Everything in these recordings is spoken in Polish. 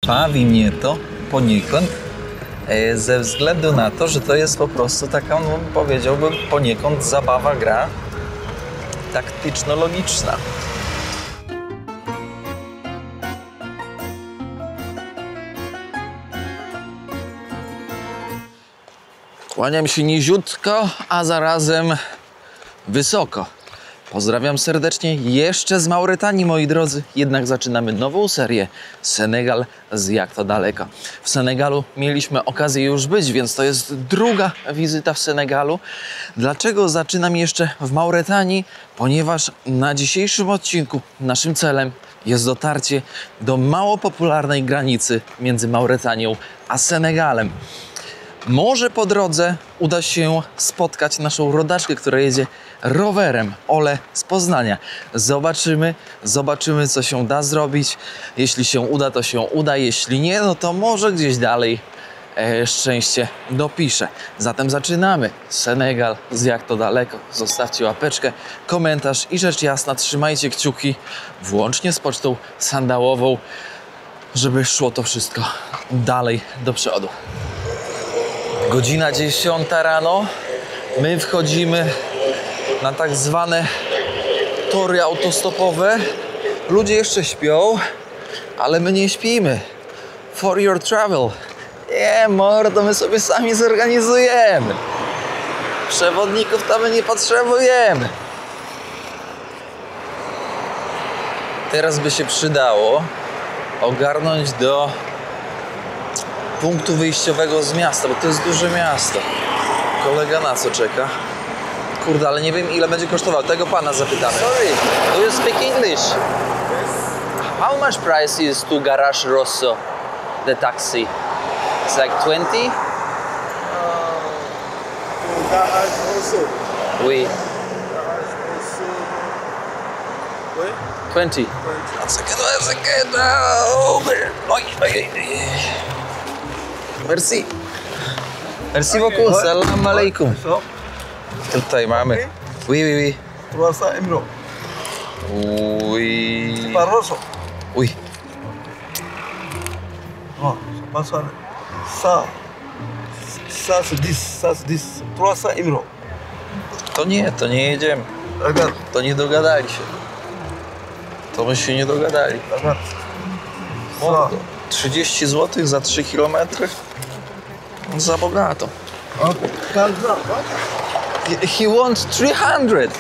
bawi mnie to poniekąd ze względu na to, że to jest po prostu taka, no, powiedziałbym, poniekąd zabawa, gra taktyczno-logiczna. Kłaniam się niziutko, a zarazem wysoko. Pozdrawiam serdecznie jeszcze z Mauretanii, moi drodzy. Jednak zaczynamy nową serię Senegal z Jak to daleko. W Senegalu mieliśmy okazję już być, więc to jest druga wizyta w Senegalu. Dlaczego zaczynam jeszcze w Mauretanii? Ponieważ na dzisiejszym odcinku naszym celem jest dotarcie do mało popularnej granicy między Mauretanią a Senegalem. Może po drodze uda się spotkać naszą rodaczkę, która jedzie rowerem, Ole z Poznania. Zobaczymy, co się da zrobić. Jeśli się uda, to się uda. Jeśli nie, no to może gdzieś dalej szczęście dopisze. Zatem zaczynamy. Senegal z Jak to daleko. Zostawcie łapeczkę, komentarz i rzecz jasna, trzymajcie kciuki, włącznie z pocztą sandałową, żeby szło to wszystko dalej do przodu. Godzina 10 rano, my wchodzimy na tak zwane tory autostopowe. Ludzie jeszcze śpią, ale my nie śpimy. For your travel. Nie, mordo, my sobie sami zorganizujemy. Przewodników tam nie potrzebujemy. Teraz by się przydało ogarnąć do punktu wyjściowego z miasta, bo to jest duże miasto. Kolega na co czeka? Kurde, ale nie wiem, ile będzie kosztował. Tego pana zapytamy. Sorry, do you speak English? Yes. How much price is to Garage Rosso, the taxi? It's like 20? To Garage Rosso. Oui. Garage Rosso. Oui? 20. 20. One second. Oh, oj. Merci. Merci beaucoup. Salam alaikum. Tutaj mamy. Oui. 300 €. Oui. Par Rosso. Oui. Non, c'est pas ça. Ça. Ça c'est 10. Ça c'est 10. 300 €. To nie jedziemy. Regarde. To nie dogadali się. To my się nie dogadali. Regarde. Mordo. 30 zł za 3 km? Za bogato. He wants 300.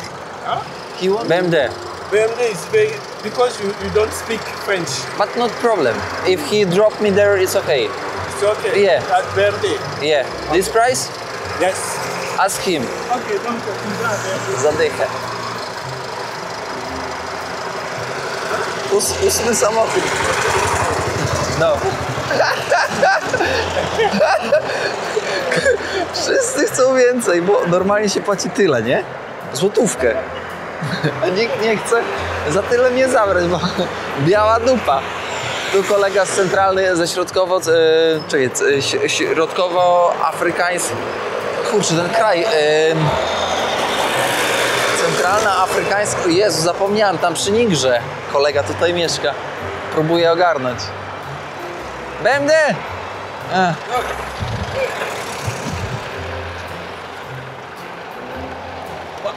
He wants BMD. BMD is very because you don't speak French. But not problem. If he drop me there, it's okay. It's okay. Yeah. At BMD. Yeah. This price? Yes. Ask him. Okay, don't go. Zadychę. Ósmy samochód. No. Wszyscy chcą więcej, bo normalnie się płaci tyle, nie? Złotówkę. A nikt nie chce za tyle zabrać, bo biała dupa. Tu kolega z centralny, ze środkowo-afrykański. Kurczę, ten kraj. Centralna afrykańska. Jezu, zapomniałem, tam przy Nigrze. Kolega tutaj mieszka. Próbuję ogarnąć. BMD!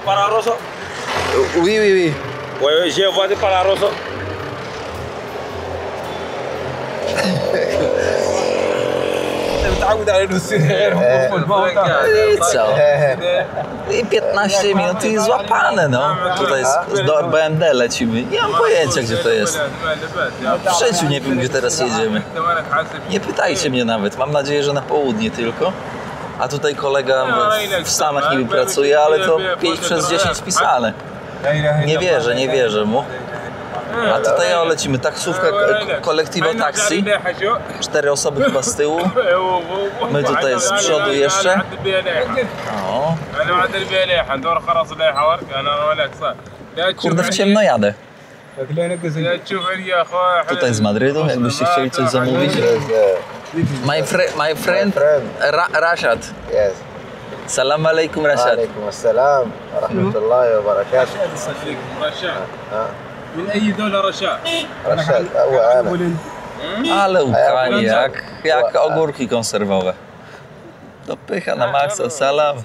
Para Rosso. Oui. Oui, je vois de Para Rosso. I co? I 15 minut i złapane, no. Tutaj do BMD lecimy. Nie mam pojęcia, gdzie to jest. W życiu nie wiem, gdzie teraz jedziemy. Nie pytajcie mnie nawet. Mam nadzieję, że na południe tylko. A tutaj kolega w Stanach niby pracuje, ale to 5/10 wpisane. Nie wierzę mu. A tutaj lecimy. Taksówka Colectivo Taxi. 4 osoby chyba z tyłu. My tutaj z przodu jeszcze. O. Kurde, w ciemno jadę. Tutaj z Madrytu, jakbyście chcieli coś zamówić. My friend Rashad. Yes. Salam alaikum Rashad. Alaikum assalam wa rahmatullahi wa barakatuh. رشاد من أي دولة رشاد؟ رشاد هو أنا Ale łkanie, jak ogórki konserwowe. Dopycha na maksa, salam.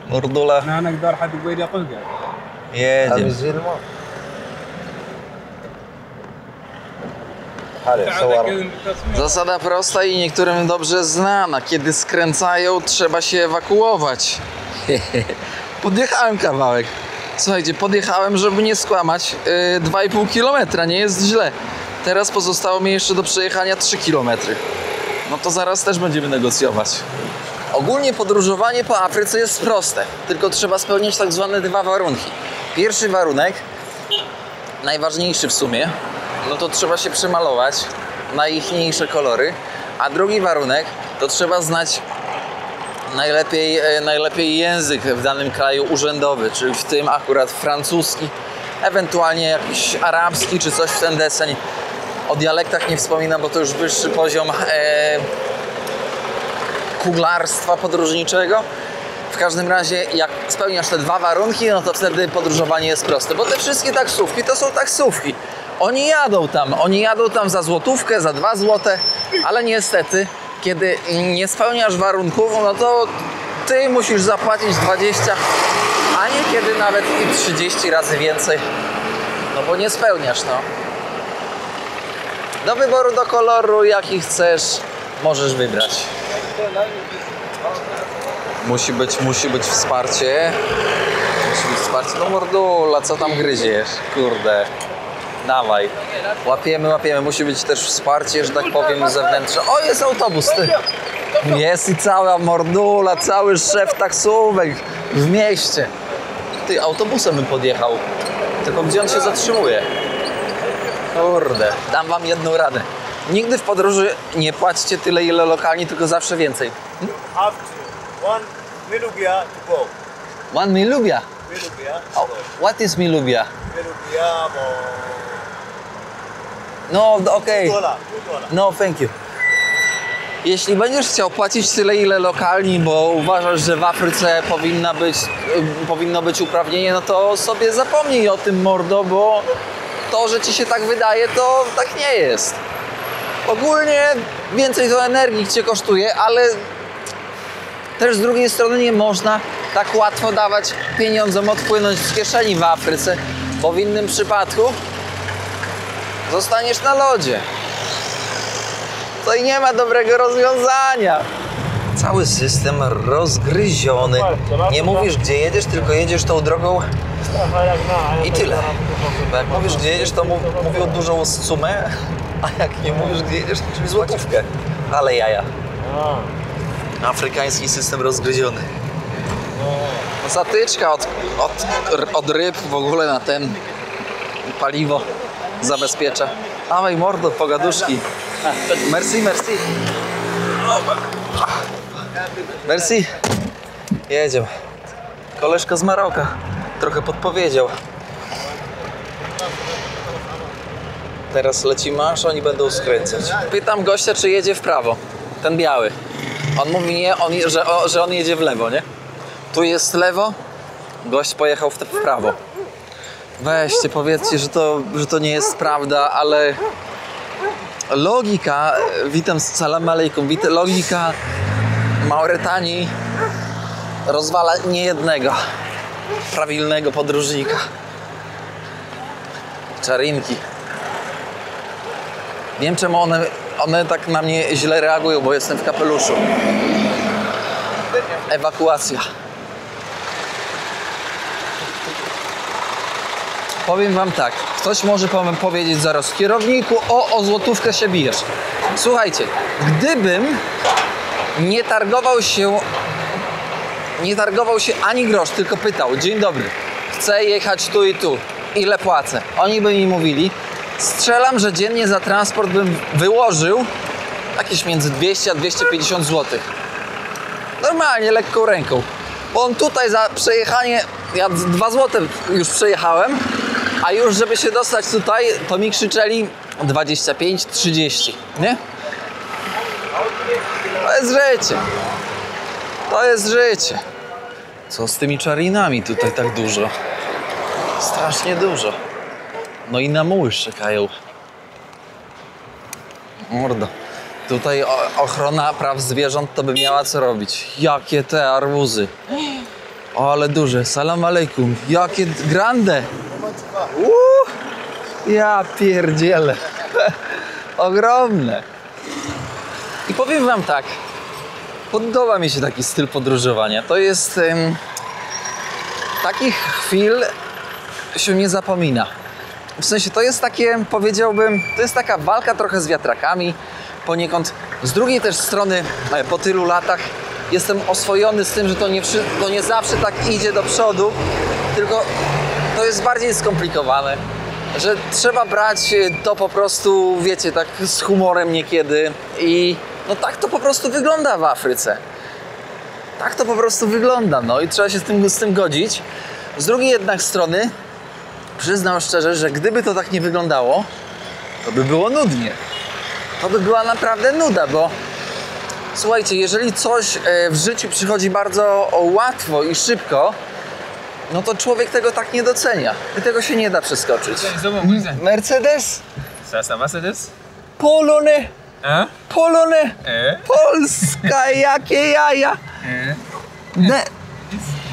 Mordula. Jedzie. الزلمة حالي صور Zasada prosta i niektórym dobrze znana. Kiedy skręcają, trzeba się ewakuować. Podjechałem kawałek. Słuchajcie, podjechałem, żeby nie skłamać, 2,5 km, nie jest źle. Teraz pozostało mi jeszcze do przejechania 3 km. No to zaraz też będziemy negocjować. Ogólnie podróżowanie po Afryce jest proste, tylko trzeba spełniać tak zwane 2 warunki. Pierwszy warunek, najważniejszy w sumie, no to trzeba się przemalować na ichniejsze kolory, a drugi warunek to trzeba znać najlepiej język w danym kraju urzędowy, czyli w tym akurat francuski, ewentualnie jakiś arabski czy coś w ten deseń. O dialektach nie wspominam, bo to już wyższy poziom kuglarstwa podróżniczego. W każdym razie, jak spełniasz te 2 warunki, no to wtedy podróżowanie jest proste, bo te wszystkie taksówki to są taksówki. Oni jadą tam za złotówkę, za 2 złote, ale niestety, kiedy nie spełniasz warunków, no to ty musisz zapłacić 20, a niekiedy nawet i 30 razy więcej, no bo nie spełniasz, no. Do wyboru, do koloru, jaki chcesz, możesz wybrać. Musi być wsparcie. Musi być wsparcie. No Mordula, co tam gryziesz? Kurde. Dawaj. Łapiemy. Musi być też wsparcie, że tak powiem, zewnętrzne. O, jest autobus, ty. Jest i cała Mordula, cały szef taksówek w mieście. Ty, autobusem bym podjechał. Tylko gdzie on się zatrzymuje? Kurde. Dam wam jedną radę. Nigdy w podróży nie płaćcie tyle, ile lokalni, tylko zawsze więcej. One milubia to go. One milubia. Milubia. Oh, what is milubia? Milubia bo... No, okej. $2. No, thank you. Jeśli będziesz chciał płacić tyle, ile lokalni, bo uważasz, że w Afryce powinno być uprawnienie, no to sobie zapomnij o tym, mordo, bo to, że ci się tak wydaje, to tak nie jest. Ogólnie więcej to energii cię kosztuje, ale też z drugiej strony nie można tak łatwo dawać pieniądzom odpłynąć z kieszeni w Afryce, bo w innym przypadku zostaniesz na lodzie. To i nie ma dobrego rozwiązania. Cały system rozgryziony. Nie mówisz, gdzie jedziesz, tylko jedziesz tą drogą i tyle. Bo jak mówisz, gdzie jedziesz, to mówią dużą sumę, a jak nie mówisz, gdzie jedziesz, to złotówkę. Ale jaja. Afrykański system rozgryziony. Zatyczka od ryb w ogóle na ten paliwo zabezpiecza. Dawaj mordo, pogaduszki. Merci. Merci. Jedziemy. Koleżka z Maroka trochę podpowiedział. Teraz lecimy, aż oni będą skręcać. Pytam gościa, czy jedzie w prawo. Ten biały. On mówi nie, że on jedzie w lewo, nie? Tu jest lewo, gość pojechał w prawo. Weźcie, powiedzcie, że to nie jest prawda, ale logika, witam, salam alejkum, logika Mauretanii rozwala niejednego prawilnego podróżnika. Czarinki. Wiem, czemu one tak na mnie źle reagują, bo jestem w kapeluszu. Ewakuacja. Powiem wam tak, ktoś może powiedzieć zaraz, kierowniku, o złotówkę się bijesz. Słuchajcie, gdybym nie targował się ani grosz, tylko pytał, dzień dobry, chcę jechać tu i tu, ile płacę? Oni by mi mówili, strzelam, że dziennie za transport bym wyłożył jakieś między 200 a 250 zł. Normalnie, lekką ręką. Bo on tutaj za przejechanie, ja 2 zł już przejechałem, a już żeby się dostać tutaj, to mi krzyczeli 25-30, nie? To jest życie. To jest życie. Co z tymi czarinami tutaj tak dużo? Strasznie dużo. No i na muły czekają. Mordo. Tutaj ochrona praw zwierząt to by miała co robić. Jakie te arbuzy. O, ale duże. Salam alejkum. Jakie grande. Ja pierdzielę. Ogromne. I powiem wam tak. Podoba mi się taki styl podróżowania. To jest... takich chwil się nie zapomina. W sensie to jest takie, powiedziałbym, to jest taka walka trochę z wiatrakami. Poniekąd z drugiej też strony po tylu latach jestem oswojony z tym, że to nie zawsze tak idzie do przodu, tylko to jest bardziej skomplikowane, że trzeba brać to po prostu, wiecie, tak z humorem niekiedy i no tak to po prostu wygląda w Afryce. Tak to po prostu wygląda, no i trzeba się z tym godzić. Z drugiej jednak strony przyznam szczerze, że gdyby to tak nie wyglądało, to by było nudnie. To by była naprawdę nuda, bo słuchajcie, jeżeli coś w życiu przychodzi bardzo łatwo i szybko, no to człowiek tego tak nie docenia. I tego się nie da przeskoczyć. Mercedes? Sasa Mercedes? Polone! Polone! E? Polska, jakie jaja!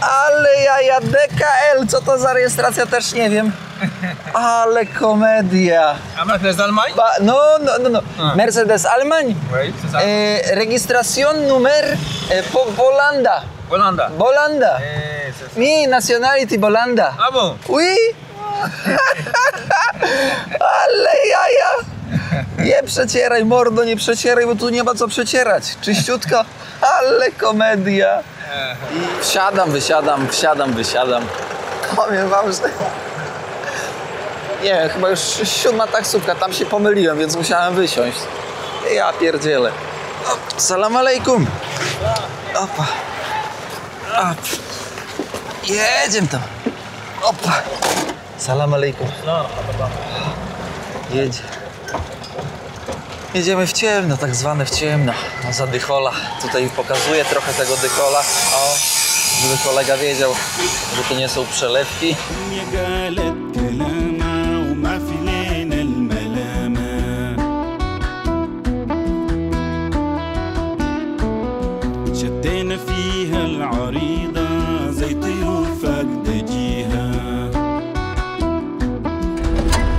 Ale jaja, DKL, co to za rejestracja, też nie wiem. Ale komedia. A Mercedes Allemagne? No. A. Mercedes Allemagne. Oui, c'est ça. Registration numer Bolanda. Hollanda. Bolanda. C'est ça. Mi nationality Bolanda. Ah bon? Oui. Ale jaja. Nie przecieraj, mordo, nie przecieraj, bo tu nie ma co przecierać. Czyściutko. Ale komedia. I wsiadam. Powiem wam, że... Nie wiem, chyba już 7. taksówka, tam się pomyliłem, więc musiałem wysiąść. Ja pierdzielę. O, salam alejkum. Opa. Op. Jedziemy tam. Opa. Salam alejkum. Jedziemy w ciemno, tak zwane w ciemno. No, za dychola. Tutaj pokazuję trochę tego dychola. O, żeby kolega wiedział, że to nie są przelewki.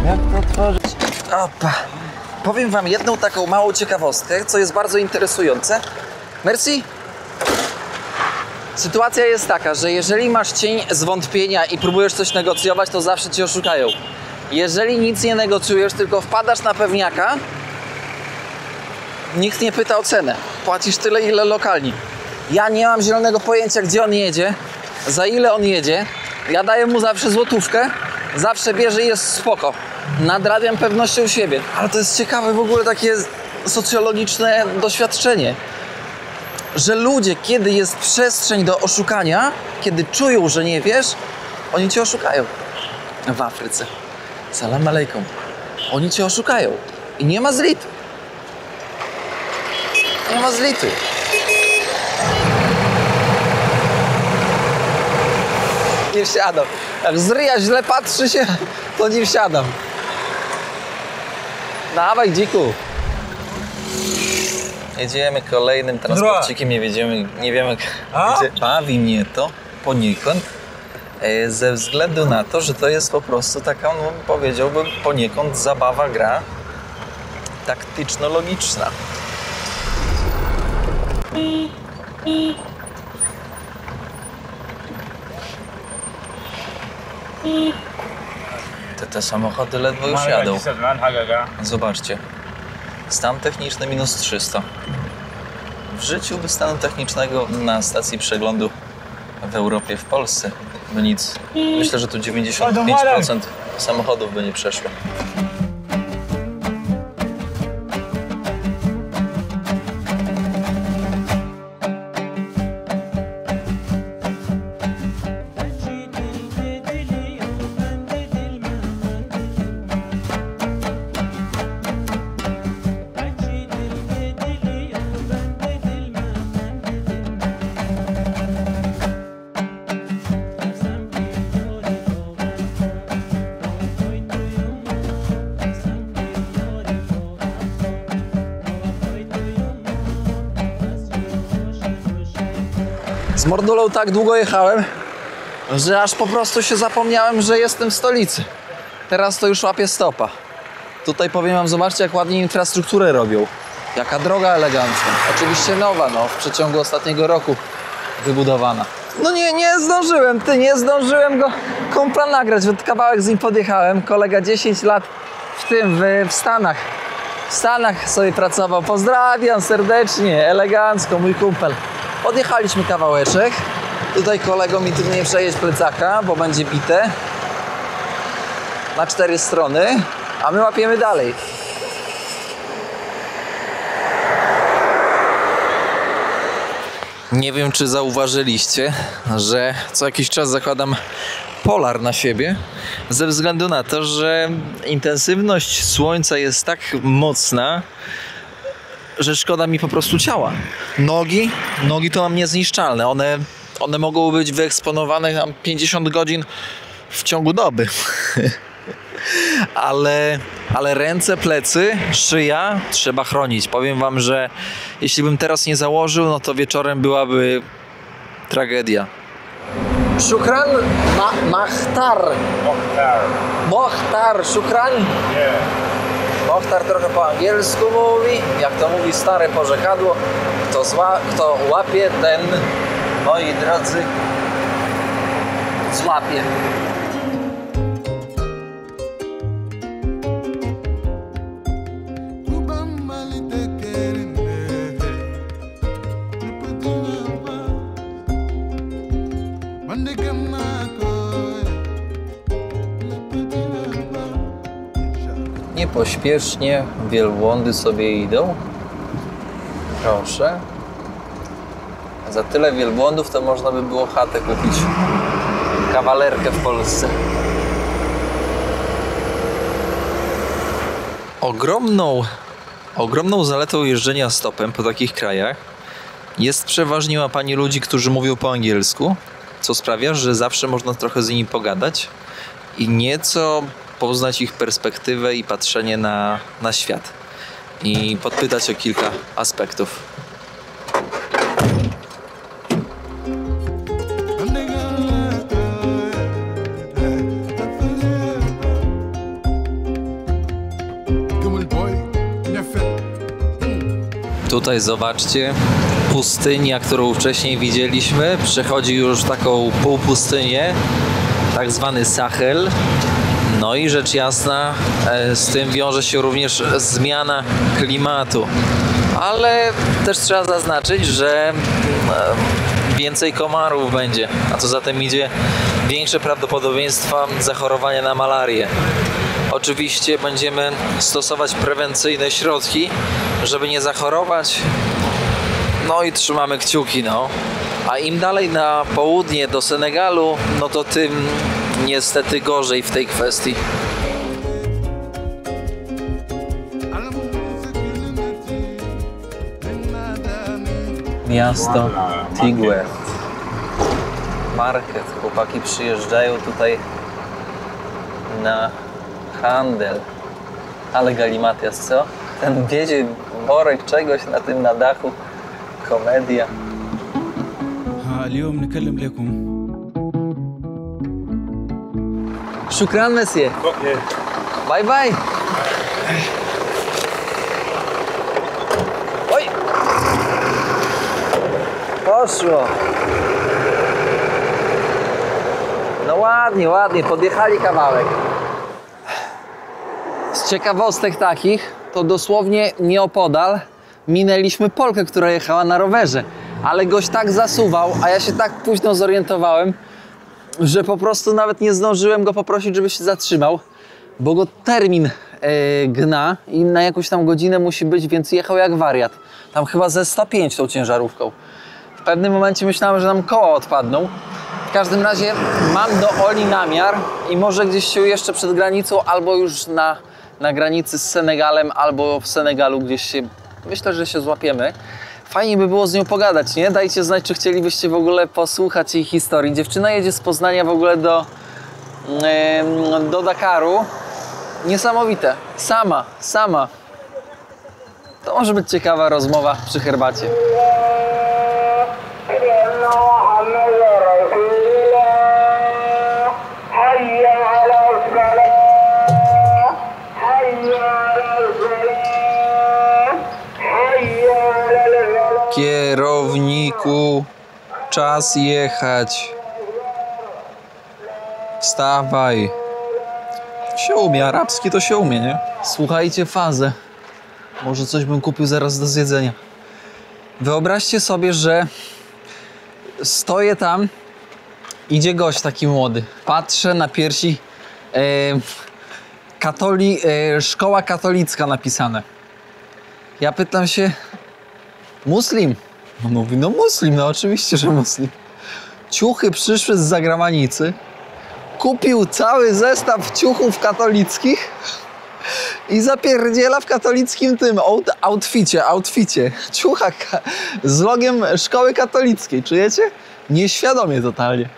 Jak to otworzyć? Opa. Powiem wam jedną taką małą ciekawostkę, co jest bardzo interesujące. Merci. Sytuacja jest taka, że jeżeli masz cień zwątpienia i próbujesz coś negocjować, to zawsze cię oszukają. Jeżeli nic nie negocjujesz, tylko wpadasz na pewniaka, nikt nie pyta o cenę. Płacisz tyle, ile lokalni. Ja nie mam zielonego pojęcia, gdzie on jedzie, za ile on jedzie. Ja daję mu zawsze złotówkę, zawsze bierze i jest spoko. Nadrabiam pewnością siebie. Ale to jest ciekawe w ogóle takie socjologiczne doświadczenie, że ludzie, kiedy jest przestrzeń do oszukania, kiedy czują, że nie wiesz, oni cię oszukają. W Afryce. Salam alejkum. Oni cię oszukają. I nie ma zlitu. Nie ma zlitu. Nie wsiadam. Jak z ryja źle patrzy się, to nie wsiadam. Dawaj, dziku. Jedziemy kolejnym transporcikiem, nie wiemy gdzie. Bawi mnie to poniekąd ze względu na to, że to jest po prostu taka, no, powiedziałbym, poniekąd zabawa, gra taktyczno-logiczna. Te samochody ledwo już jadą. Zobaczcie. Stan techniczny minus 300. W życiu by stanu technicznego na stacji przeglądu w Europie, w Polsce by nic. Myślę, że tu 95% samochodów by nie przeszło. Mordulą tak długo jechałem, że aż po prostu się zapomniałem, że jestem w stolicy. Teraz to już łapię stopa. Tutaj powiem wam, zobaczcie, jak ładnie infrastrukturę robią. Jaka droga elegancka. Oczywiście nowa, no, w przeciągu ostatniego roku wybudowana. No nie zdążyłem, nie zdążyłem go kumpla nagrać, bo kawałek z nim podjechałem. Kolega 10 lat w Stanach. W Stanach sobie pracował. Pozdrawiam serdecznie, elegancko, mój kumpel. Odjechaliśmy kawałeczek. Tutaj kolego mi tu nie przejeść plecaka, bo będzie bite. Na 4 strony, a my łapiemy dalej. Nie wiem, czy zauważyliście, że co jakiś czas zakładam polar na siebie, ze względu na to, że intensywność słońca jest tak mocna, że szkoda mi po prostu ciała. Nogi to mam niezniszczalne. One mogą być wyeksponowane tam 50 godzin w ciągu doby. Ale ręce, plecy, szyja trzeba chronić. Powiem wam, że jeśli bym teraz nie założył, no to wieczorem byłaby tragedia. Shukran Mohtar, shukran. Mohtar trochę po angielsku mówi, jak to mówi stare porzekadło, kto łapie, ten, moi drodzy, złapie. Niepośpiesznie wielbłądy sobie idą. Proszę. Za tyle wielbłądów to można by było chatę kupić. Kawalerkę w Polsce. Ogromną zaletą jeżdżenia stopem po takich krajach jest przeważnie łapanie ludzi, którzy mówią po angielsku, co sprawia, że zawsze można trochę z nimi pogadać i nieco poznać ich perspektywę i patrzenie na świat i podpytać o kilka aspektów. Tutaj zobaczcie, pustynia, którą wcześniej widzieliśmy, przechodzi już taką półpustynię, tak zwany Sahel. No i rzecz jasna, z tym wiąże się również zmiana klimatu. Ale też trzeba zaznaczyć, że więcej komarów będzie, a co za tym idzie, większe prawdopodobieństwa zachorowania na malarię. Oczywiście będziemy stosować prewencyjne środki, żeby nie zachorować. No i trzymamy kciuki, no. A im dalej na południe do Senegalu, no to tym niestety gorzej w tej kwestii. Miasto Tigwe. Market. Chłopaki przyjeżdżają tutaj na handel. Ale galimatias, co? Ten wiedzie worek czegoś na dachu. Komedia. اليوم نكلم لكم. Shukran, monsieur. Bye bye. Oj! Poszło. No ładnie, podjechali kawałek. Z ciekawostek takich, to dosłownie nieopodal minęliśmy Polkę, która jechała na rowerze. Ale gość tak zasuwał, a ja się tak późno zorientowałem, że po prostu nawet nie zdążyłem go poprosić, żeby się zatrzymał, bo go termin gna i na jakąś tam godzinę musi być, więc jechał jak wariat. Tam chyba ze 105 tą ciężarówką. W pewnym momencie myślałem, że nam koła odpadną. W każdym razie mam do Oli namiar i może gdzieś się jeszcze przed granicą, albo już na granicy z Senegalem, albo w Senegalu gdzieś się, myślę, że się złapiemy. Fajnie by było z nią pogadać, nie? Dajcie znać, czy chcielibyście w ogóle posłuchać jej historii. Dziewczyna jedzie z Poznania w ogóle do Dakaru. Niesamowite. Sama. To może być ciekawa rozmowa przy herbacie. Człowieku, czas jechać. Wstawaj. Się umie, arabski to się umie, nie? Słuchajcie fazę. Może coś bym kupił zaraz do zjedzenia. Wyobraźcie sobie, że stoję tam, idzie gość taki młody. Patrzę na piersi, szkoła katolicka napisane. Ja pytam się, muslim? On mówi, no muslim, no oczywiście, że muslim. Ciuchy przyszły z zagranicy. Kupił cały zestaw ciuchów katolickich i zapierdziela w katolickim tym outficie. Ciucha z logiem szkoły katolickiej, czujecie? Nieświadomie totalnie.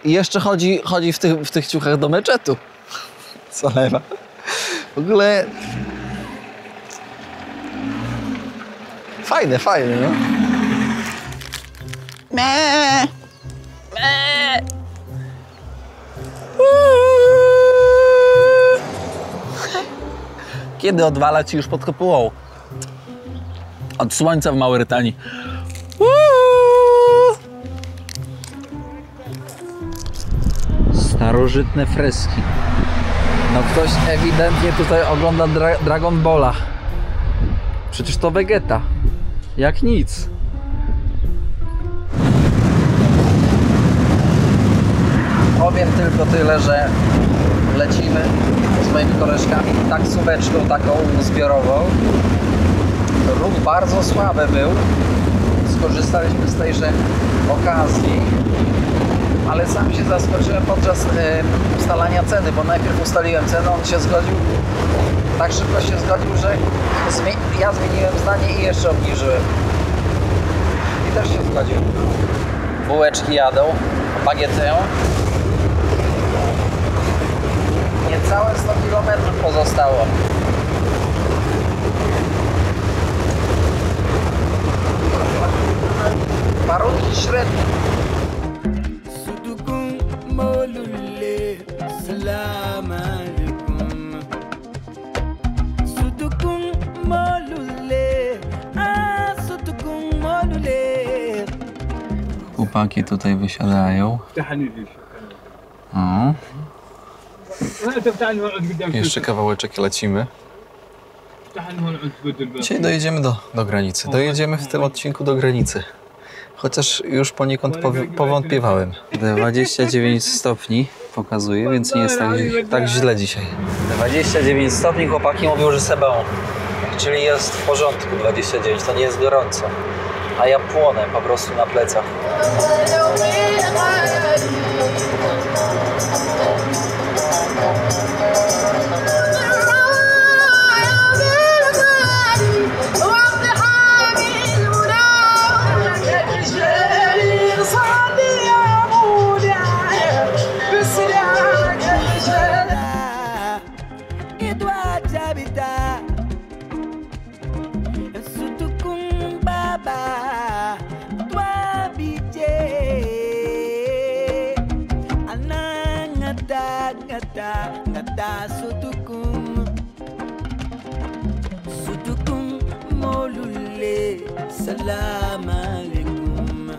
I jeszcze chodzi w tych ciuchach do meczetu. Cholera. W ogóle... Fajne, no. Kiedy odwala ci już pod kopułą? Od słońca w Mauretanii. Starożytne freski. No ktoś ewidentnie tutaj ogląda Dragon Balla. Przecież to Vegeta. Jak nic. Powiem tylko tyle, że lecimy z moimi koleżkami taksóweczką taką zbiorową. Ruch bardzo słaby był. Skorzystaliśmy z tejże okazji, ale sam się zaskoczyłem podczas ustalania ceny, bo najpierw ustaliłem cenę, on się zgodził, tak szybko się zgodził, że ja zmieniłem zdanie i jeszcze obniżyłem. I też się zgodził. Bułeczki jadą, bagietę. Niecałe 100 km pozostało. Warunki średnie. Chłopaki tutaj wysiadają. O. Jeszcze kawałeczek lecimy. Dzisiaj dojedziemy do granicy. Dojedziemy w tym odcinku do granicy. Chociaż już poniekąd powątpiewałem. 29 stopni pokazuje, więc nie jest tak źle dzisiaj. 29 stopni, chłopaki mówią, że sebą. Czyli jest w porządku 29, to nie jest gorąco. A ja płonę po prostu na plecach. Salam alaikum.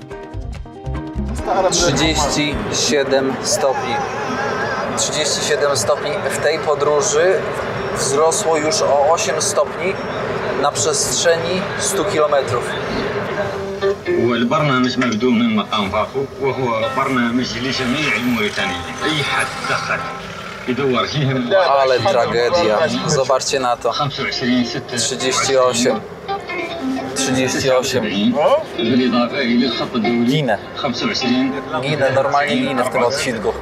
37 stopni. 37 stopni w tej podróży wzrosło już o 8 stopni na przestrzeni 100 kilometrów. والبرنامج مبدوء من مقام فاخو وهو برنامج لجميع الموريتانيين اي حد دخل يدور فيهم. Ale tragedia. Zobaczcie na to. 38 38. بالاضافه الى الخط الدولي Ginę. 25. Ginę, normalnie ginę w tym odcinku.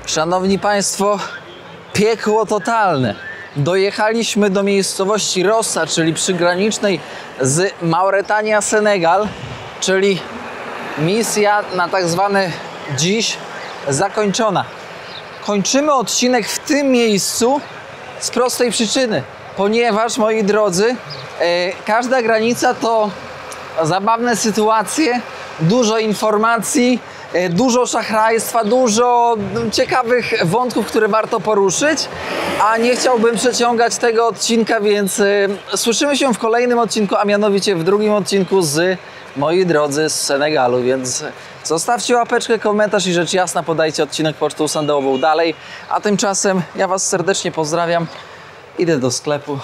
Szanowni Państwo, piekło totalne. Dojechaliśmy do miejscowości Rossa, czyli przygranicznej z Mauretania, Senegal, czyli misja na tak zwany dziś zakończona. Kończymy odcinek w tym miejscu z prostej przyczyny, ponieważ, moi drodzy, każda granica to zabawne sytuacje, dużo informacji, Dużo szachrajstwa, dużo ciekawych wątków, które warto poruszyć, a nie chciałbym przeciągać tego odcinka, więc słyszymy się w kolejnym odcinku, a mianowicie w drugim odcinku z, moi drodzy, z Senegalu, więc zostawcie łapeczkę, komentarz i rzecz jasna podajcie odcinek pocztą sandałową dalej, a tymczasem ja Was serdecznie pozdrawiam, idę do sklepu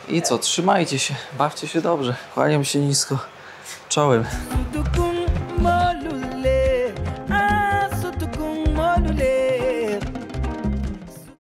i co, trzymajcie się, bawcie się dobrze, kłaniam się nisko, czołem. Tudo com